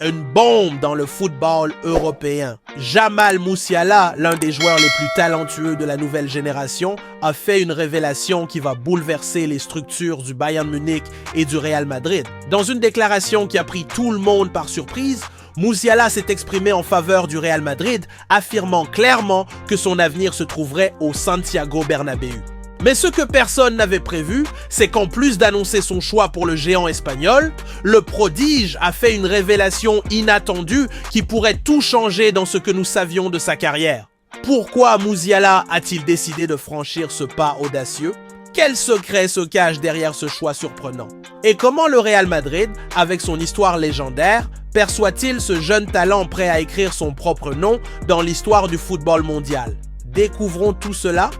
Une bombe dans le football européen. Jamal Musiala, l'un des joueurs les plus talentueux de la nouvelle génération, a fait une révélation qui va bouleverser les structures du Bayern Munich et du Real Madrid. Dans une déclaration qui a pris tout le monde par surprise, Musiala s'est exprimé en faveur du Real Madrid, affirmant clairement que son avenir se trouverait au Santiago Bernabéu. Mais ce que personne n'avait prévu, c'est qu'en plus d'annoncer son choix pour le géant espagnol, le prodige a fait une révélation inattendue qui pourrait tout changer dans ce que nous savions de sa carrière. Pourquoi Musiala a-t-il décidé de franchir ce pas audacieux? Quel secret se cache derrière ce choix surprenant? Et comment le Real Madrid, avec son histoire légendaire, perçoit-il ce jeune talent prêt à écrire son propre nom dans l'histoire du football mondial? Découvrons tout cela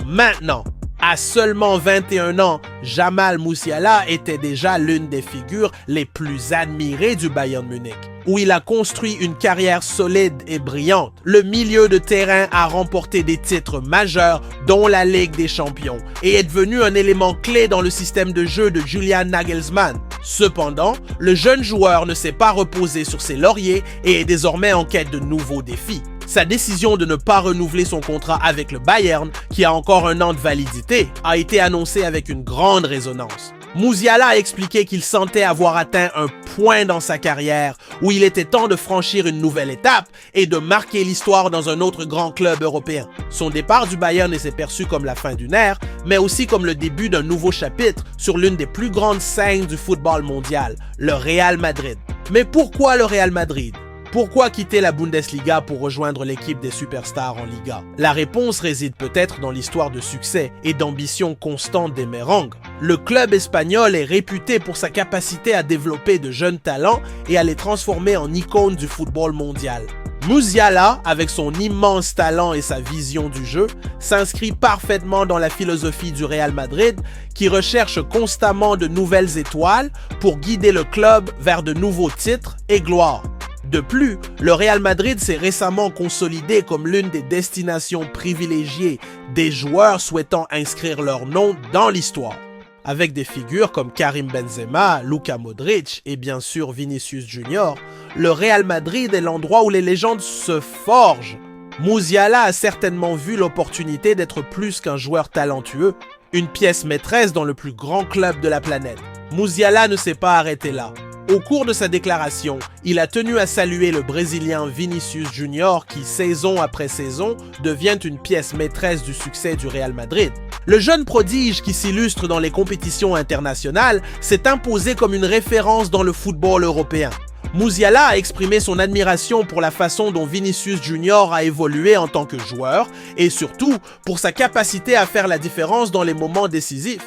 maintenant. À seulement 21 ans, Jamal Musiala était déjà l'une des figures les plus admirées du Bayern Munich, où il a construit une carrière solide et brillante. Le milieu de terrain a remporté des titres majeurs, dont la Ligue des Champions, et est devenu un élément clé dans le système de jeu de Julian Nagelsmann. Cependant, le jeune joueur ne s'est pas reposé sur ses lauriers et est désormais en quête de nouveaux défis. Sa décision de ne pas renouveler son contrat avec le Bayern, qui a encore un an de validité, a été annoncée avec une grande résonance. Musiala a expliqué qu'il sentait avoir atteint un point dans sa carrière où il était temps de franchir une nouvelle étape et de marquer l'histoire dans un autre grand club européen. Son départ du Bayern s'est perçu comme la fin d'une ère, mais aussi comme le début d'un nouveau chapitre sur l'une des plus grandes scènes du football mondial, le Real Madrid. Mais pourquoi le Real Madrid? Pourquoi quitter la Bundesliga pour rejoindre l'équipe des superstars en Liga? La réponse réside peut-être dans l'histoire de succès et d'ambition constante des Merengues. Le club espagnol est réputé pour sa capacité à développer de jeunes talents et à les transformer en icônes du football mondial. Musiala, avec son immense talent et sa vision du jeu, s'inscrit parfaitement dans la philosophie du Real Madrid qui recherche constamment de nouvelles étoiles pour guider le club vers de nouveaux titres et gloires. De plus, le Real Madrid s'est récemment consolidé comme l'une des destinations privilégiées des joueurs souhaitant inscrire leur nom dans l'histoire. Avec des figures comme Karim Benzema, Luka Modric et bien sûr Vinicius Junior, le Real Madrid est l'endroit où les légendes se forgent. Musiala a certainement vu l'opportunité d'être plus qu'un joueur talentueux, une pièce maîtresse dans le plus grand club de la planète. Musiala ne s'est pas arrêté là. Au cours de sa déclaration, il a tenu à saluer le Brésilien Vinicius Junior qui, saison après saison, devient une pièce maîtresse du succès du Real Madrid. Le jeune prodige qui s'illustre dans les compétitions internationales s'est imposé comme une référence dans le football européen. Musiala a exprimé son admiration pour la façon dont Vinicius Junior a évolué en tant que joueur et surtout pour sa capacité à faire la différence dans les moments décisifs.